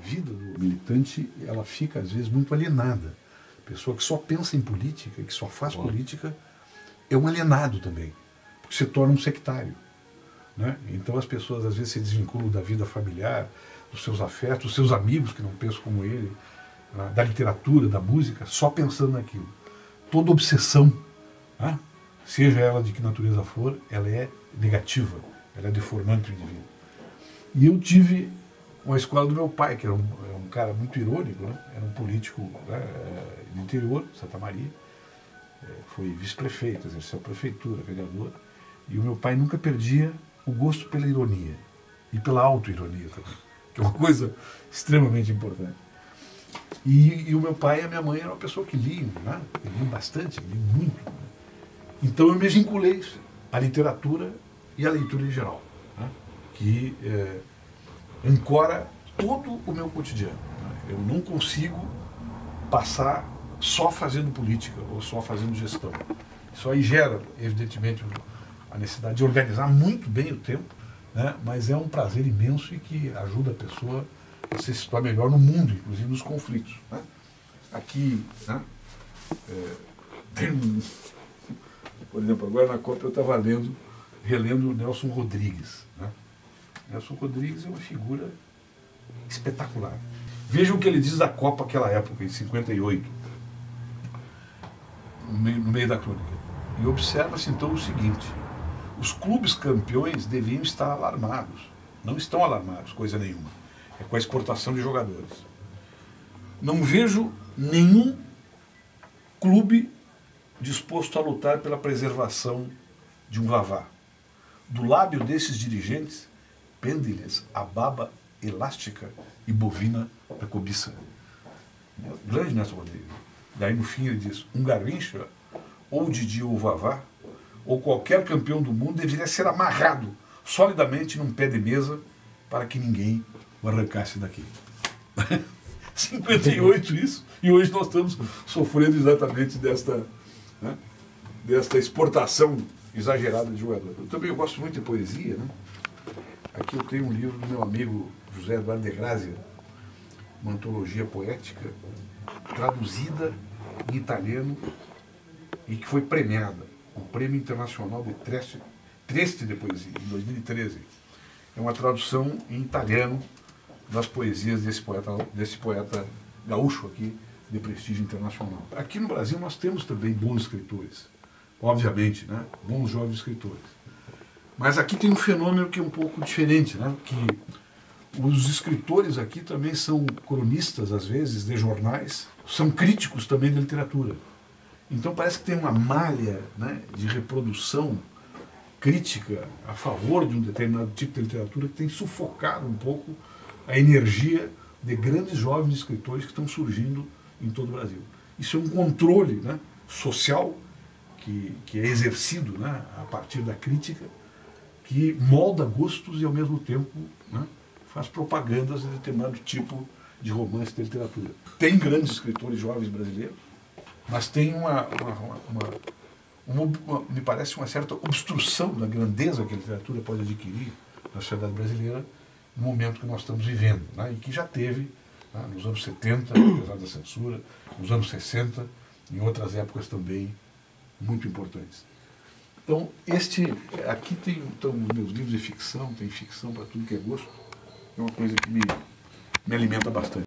vida do militante, ela fica às vezes muito alienada. A pessoa que só pensa em política, que só faz política, é um alienado também, porque se torna um sectário, né? Então as pessoas às vezes se desvinculam da vida familiar, dos seus afetos, dos seus amigos que não pensam como ele, da literatura, da música, só pensando naquilo. Toda obsessão, né, seja ela de que natureza for, ela é negativa, ela é deformante o indivíduo. E eu tive uma escola do meu pai, que era um cara muito irônico, né? Era um político, né, do interior, Santa Maria, foi vice-prefeito, exerceu a prefeitura, vereador, e o meu pai nunca perdia o gosto pela ironia e pela auto-ironia também, que é uma coisa extremamente importante. E o meu pai e a minha mãe eram uma pessoa que liam, né? Liam bastante, liam muito. Né? Então eu me vinculei à literatura e à leitura em geral, né? Que ancora todo o meu cotidiano. Né? Eu não consigo passar só fazendo política ou só fazendo gestão. Isso aí gera, evidentemente, a necessidade de organizar muito bem o tempo, né? Mas é um prazer imenso e que ajuda a pessoa a se situar melhor no mundo, inclusive nos conflitos. Né? Aqui, né? Tem por exemplo, agora na Copa eu estava relendo o Nelson Rodrigues. Né? Nelson Rodrigues é uma figura espetacular. Vejam o que ele diz da Copa naquela época, em 58, no meio da crônica. E observa-se então o seguinte: os clubes campeões deviam estar alarmados. Não estão alarmados, coisa nenhuma. É com a exportação de jogadores. Não vejo nenhum clube disposto a lutar pela preservação de um Vavá. Do lábio desses dirigentes pende-lhes a baba elástica e bovina da cobiça. Grande Nelson Rodrigues. Daí no fim ele diz: um Garrincha, ou Didi ou Vavá, ou qualquer campeão do mundo deveria ser amarrado solidamente num pé de mesa para que ninguém o arrancasse daqui. 58 isso, e hoje nós estamos sofrendo exatamente desta exportação exagerada de jogadores. Eu também gosto muito de poesia, né? Aqui eu tenho um livro do meu amigo José Eduardo de Grazia, uma antologia poética traduzida em italiano e que foi premiada, o Prêmio Internacional de Trieste de Poesia, em 2013. É uma tradução em italiano das poesias desse poeta gaúcho aqui, de prestígio internacional. Aqui no Brasil nós temos também bons escritores, obviamente, né? Bons jovens escritores. Mas aqui tem um fenômeno que é um pouco diferente, né? Que os escritores aqui também são cronistas, às vezes, de jornais, são críticos também da literatura. Então parece que tem uma malha, né, de reprodução crítica a favor de um determinado tipo de literatura que tem sufocado um pouco a energia de grandes jovens escritores que estão surgindo em todo o Brasil. Isso é um controle, né, social que é exercido, né, a partir da crítica, que molda gostos e ao mesmo tempo, né, faz propagandas de determinado tipo de romance de literatura. Tem grandes escritores jovens brasileiros, mas tem me parece uma certa obstrução da grandeza que a literatura pode adquirir na sociedade brasileira no momento que nós estamos vivendo, né, e que já teve, né, nos anos 70, apesar da censura, nos anos 60, em outras épocas também muito importantes. Então, aqui tem então, meus livros de ficção, tem ficção para tudo que é gosto, é uma coisa que me alimenta bastante.